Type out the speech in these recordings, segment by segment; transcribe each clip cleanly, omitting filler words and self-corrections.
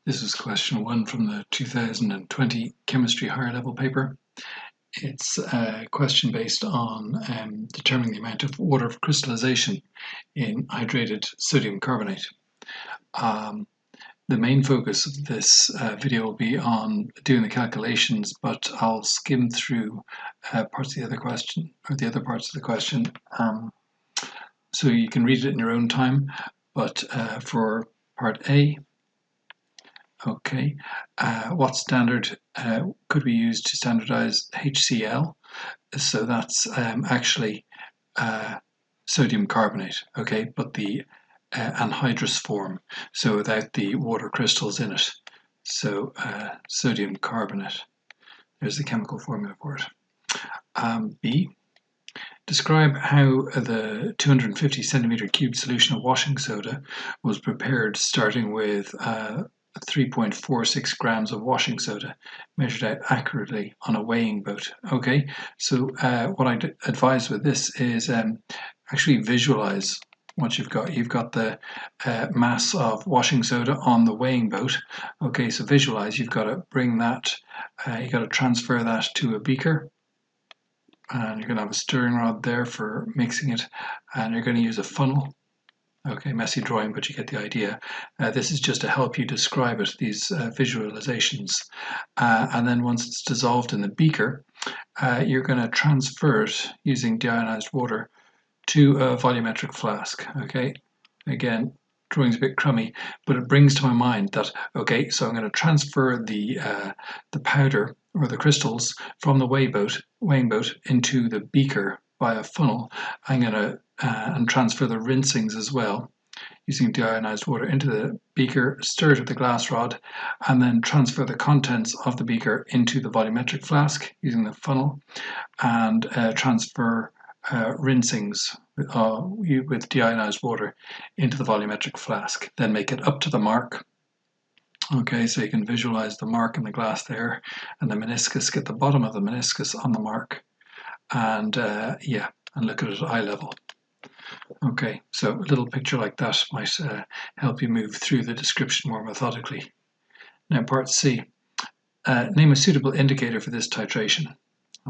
This is question 1 from the 2020 Chemistry Higher Level paper. It's a question based on determining the amount of water crystallization in hydrated sodium carbonate. The main focus of this video will be on doing the calculations, but I'll skim through parts of the other question, or the other parts of the question, so you can read it in your own time. But for part A, okay, what standard could we use to standardize HCl? So that's actually sodium carbonate, okay, but the anhydrous form, so without the water crystals in it. So sodium carbonate, there's the chemical formula for it. B, describe how the 250 centimeter cubed solution of washing soda was prepared, starting with 3.46 grams of washing soda measured out accurately on a weighing boat. Okay, so what I advise with this is actually visualize what you've got. You've got the mass of washing soda on the weighing boat. Okay, so visualize. You've got to bring that, you've got to transfer that to a beaker. And you're going to have a stirring rod there for mixing it. And you're going to use a funnel. Okay, messy drawing, but you get the idea. This is just to help you describe it, these visualizations. And then once it's dissolved in the beaker, you're going to transfer it using deionized water to a volumetric flask. Okay, again, drawing's a bit crummy, but it brings to my mind that, okay, so I'm going to transfer the powder or the crystals from the weighing boat into the beaker by a funnel. I'm going to and transfer the rinsings as well using deionized water into the beaker, stir it with the glass rod, and then transfer the contents of the beaker into the volumetric flask using the funnel, and transfer rinsings with deionized water into the volumetric flask. Then make it up to the mark. Okay, so you can visualize the mark in the glass there, and the meniscus, get the bottom of the meniscus on the mark, and yeah, and look at it at eye level. Okay, so a little picture like that might help you move through the description more methodically. Now part C, name a suitable indicator for this titration.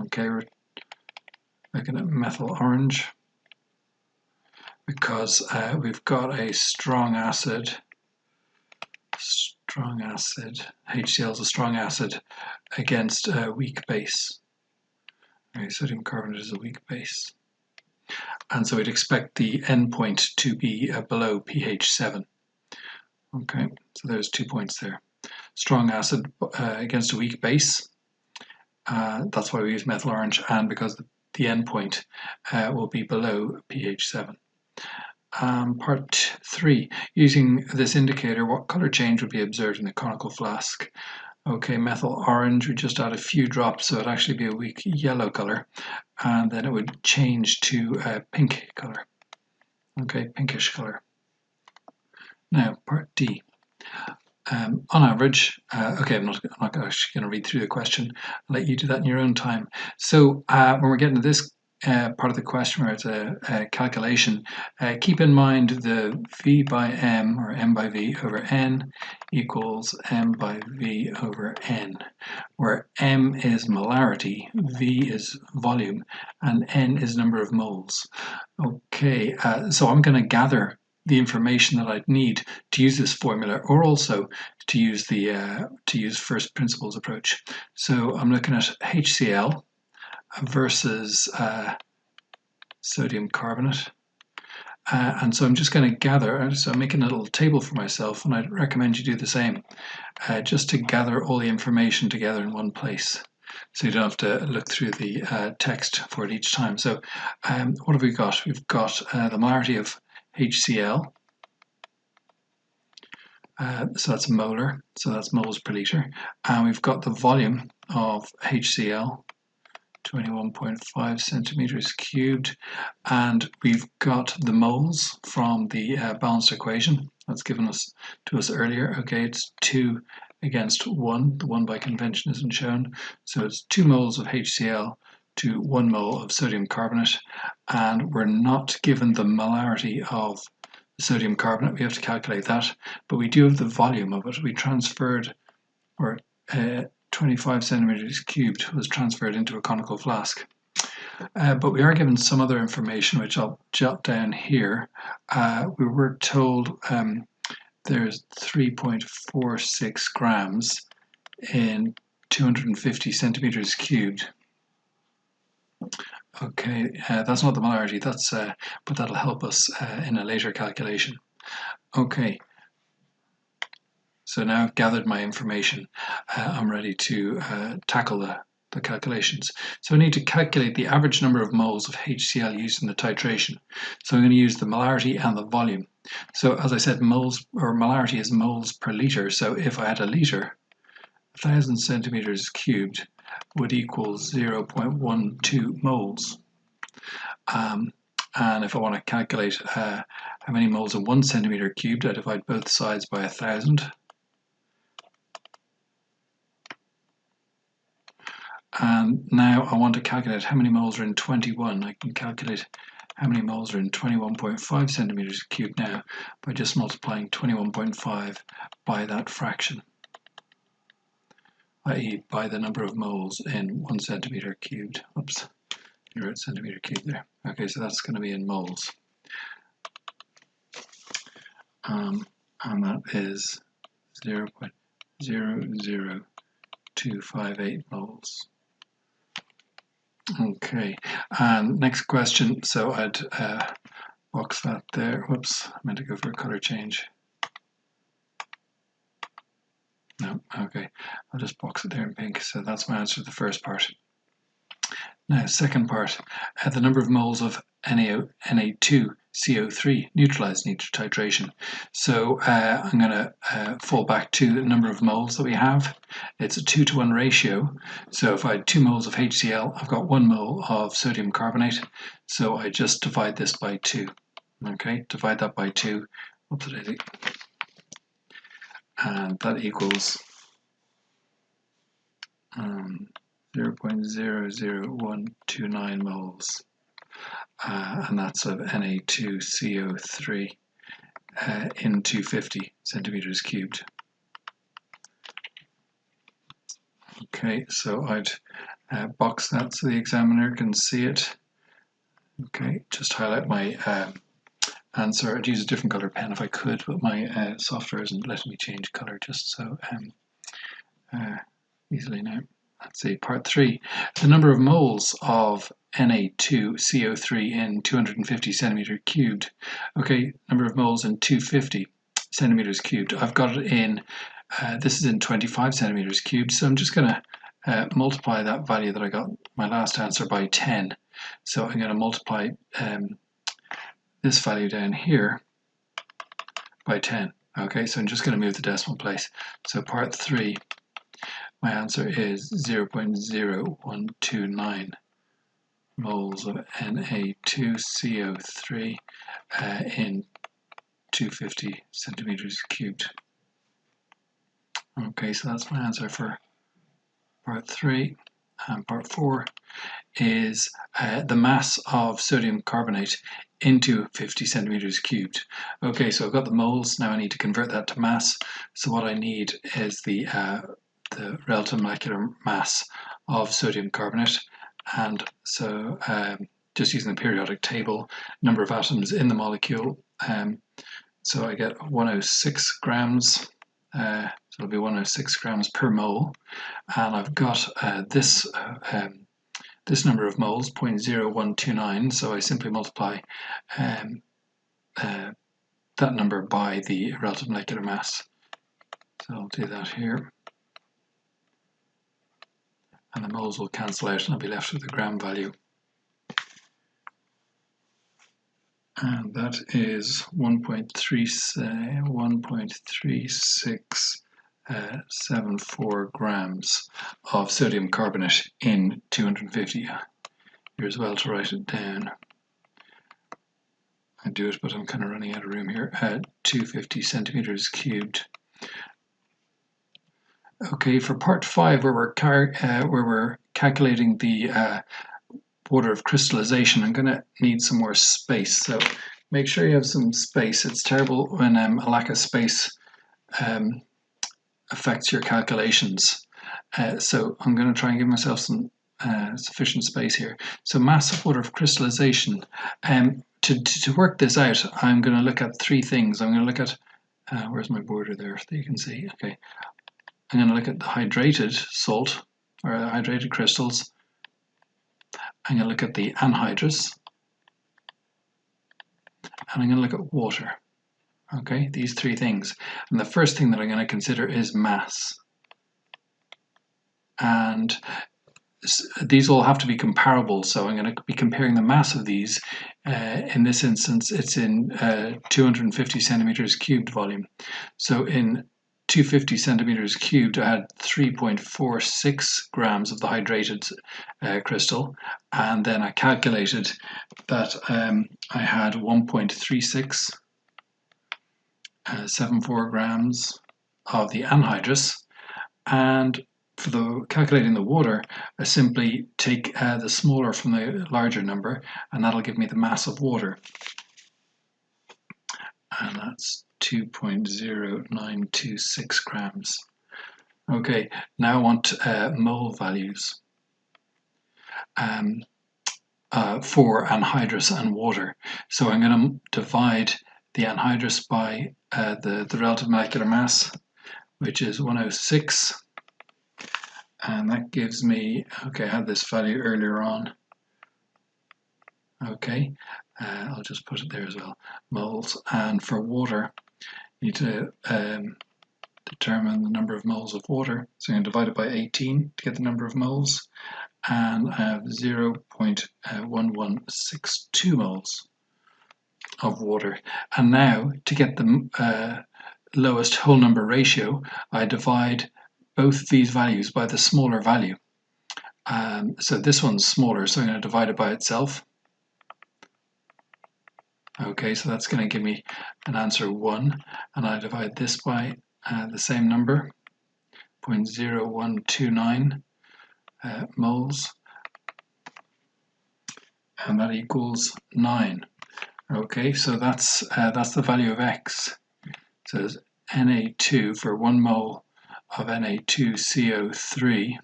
Okay, we're looking at methyl orange because we've got a strong acid. HCl is a strong acid against a weak base. Okay, sodium carbonate is a weak base. And so we'd expect the endpoint to be below pH 7. Okay, so there's 2 points there. Strong acid against a weak base. That's why we use methyl orange, and because the endpoint will be below pH 7. Part 3, using this indicator, what color change would be observed in the conical flask? Okay, methyl orange would just add a few drops, so it'd actually be a weak yellow color, and then it would change to a pink color. Okay, pinkish color. Now, part D. On average, okay, I'm not actually going to read through the question. I'll let you do that in your own time. So when we're getting to this part of the question where it's a calculation, keep in mind the V by M, or M by V over N, equals M by V over N, where M is molarity, V is volume, and N is number of moles. Okay, so I'm going to gather the information that I'd need to use this formula, or also to use the first principles approach. So I'm looking at HCl versus sodium carbonate. And so I'm just going to gather, so I'm making a little table for myself, and I'd recommend you do the same, just to gather all the information together in one place, so you don't have to look through the text for it each time. So what have we got? We've got the molarity of HCl, so that's molar, so that's moles per litre, and we've got the volume of HCl, 21.5 centimeters cubed, and we've got the moles from the balanced equation that's given to us earlier. Okay, it's 2 against 1. The 1 by convention isn't shown, so it's 2 moles of HCl to 1 mole of sodium carbonate, and we're not given the molarity of the sodium carbonate, we have to calculate that, but we do have the volume of it. We transferred, or 25 centimeters cubed was transferred into a conical flask. But we are given some other information, which I'll jot down here. We were told there's 3.46 grams in 250 centimeters cubed. Okay, that's not the molarity, that's but that'll help us in a later calculation. Okay, so now I've gathered my information. I'm ready to tackle the calculations. So I need to calculate the average number of moles of HCl used in the titration. So I'm going to use the molarity and the volume. So as I said, moles, or molarity, is moles per litre. So if I had a litre, 1,000 centimeters cubed would equal 0.12 moles. And if I want to calculate how many moles in 1 centimeter cubed, I divide both sides by 1,000. And now I want to calculate how many moles are in 21. I can calculate how many moles are in 21.5 centimeters cubed now by just multiplying 21.5 by that fraction, i.e. by the number of moles in 1 centimeter cubed. Oops, you're at centimeter cubed there. Okay, so that's going to be in moles. And that is 0.00258 moles. Okay, and next question. So I'd box that there. Whoops, I meant to go for a color change. No, okay, I'll just box it there in pink. So that's my answer to the first part. Now, second part, the number of moles of Na2CO3 neutralized in titration. So I'm going to fall back to the number of moles that we have. It's a 2-to-1 ratio. So if I had 2 moles of HCl, I've got 1 mole of sodium carbonate. So I just divide this by 2. Okay, divide that by 2. What did I do? And that equals 0.00129 moles, and that's of Na2CO3 in 250 centimeters cubed. Okay, so I'd box that so the examiner can see it. Okay, just highlight my answer. I'd use a different color pen if I could, but my software isn't letting me change color just so easily now. Let's see, part 3. The number of moles of Na2CO3 in 250 centimeter cubed. Okay, number of moles in 250 centimeters cubed. I've got it in, this is in 25 centimeters cubed, so I'm just going to multiply that value that I got, my last answer, by 10. So I'm going to multiply this value down here by 10. Okay, so I'm just going to move the decimal place. So part 3. My answer is 0.0129 moles of Na2CO3 in 250 centimeters cubed. Okay, so that's my answer for part 3. And part 4 is the mass of sodium carbonate into 50 centimeters cubed. Okay, so I've got the moles. Now I need to convert that to mass. So what I need is the relative molecular mass of sodium carbonate, and so just using the periodic table, number of atoms in the molecule, so I get 106 grams, so it'll be 106 grams per mole, and I've got this number of moles, 0.0129, so I simply multiply that number by the relative molecular mass. So I'll do that here. And the moles will cancel out and I'll be left with the gram value. And that is 1.3674 grams of sodium carbonate in 250. Here as well to write it down. I do it, but I'm kind of running out of room here. 250 centimeters cubed. Okay, for part 5, where we're calculating the order of crystallization, I'm going to need some more space. So I'm make sure you have some space. It's terrible when a lack of space affects your calculations. So I'm going to try and give myself some sufficient space here. So mass of water of crystallization. To work this out, I'm going to look at three things. I'm going to look at, where's my border there that you can see? Okay. I'm going to look at the hydrated salt, or hydrated crystals. I'm going to look at the anhydrous. And I'm going to look at water. Okay, these three things. And the first thing that I'm going to consider is mass. And these all have to be comparable, so I'm going to be comparing the mass of these. In this instance, it's in 250 centimeters cubed volume. So in 250 centimeters cubed, I had 3.46 grams of the hydrated crystal, and then I calculated that I had 1.3674 grams of the anhydrous, and for the calculating the water, I simply take the smaller from the larger number, and that'll give me the mass of water. And that's 2.0926 grams. Okay, now I want mole values for anhydrous and water. So I'm going to divide the anhydrous by the relative molecular mass, which is 106. And that gives me, okay, I had this value earlier on. Okay, I'll just put it there as well, moles. And for water, you need to determine the number of moles of water. So I'm going to divide it by 18 to get the number of moles. And I have 0.1162 moles of water. And now, to get the lowest whole number ratio, I divide both these values by the smaller value. So this one's smaller, so I'm going to divide it by itself. Okay, so that's going to give me an answer 1, and I divide this by the same number, 0.0129 moles, and that equals 9. Okay, so that's the value of X. So Na2 for 1 mole of Na2CO3.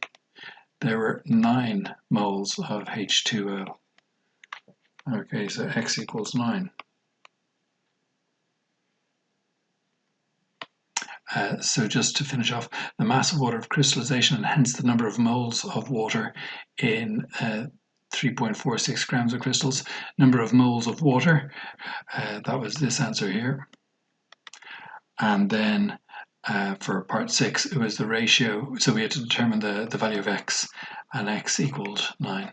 There were 9 moles of H2O. Okay, so X equals 9. So just to finish off, the mass of water of crystallization, and hence the number of moles of water in 3.46 grams of crystals. Number of moles of water, that was this answer here. And then for part 6, it was the ratio, so we had to determine the value of X, and X equaled 9.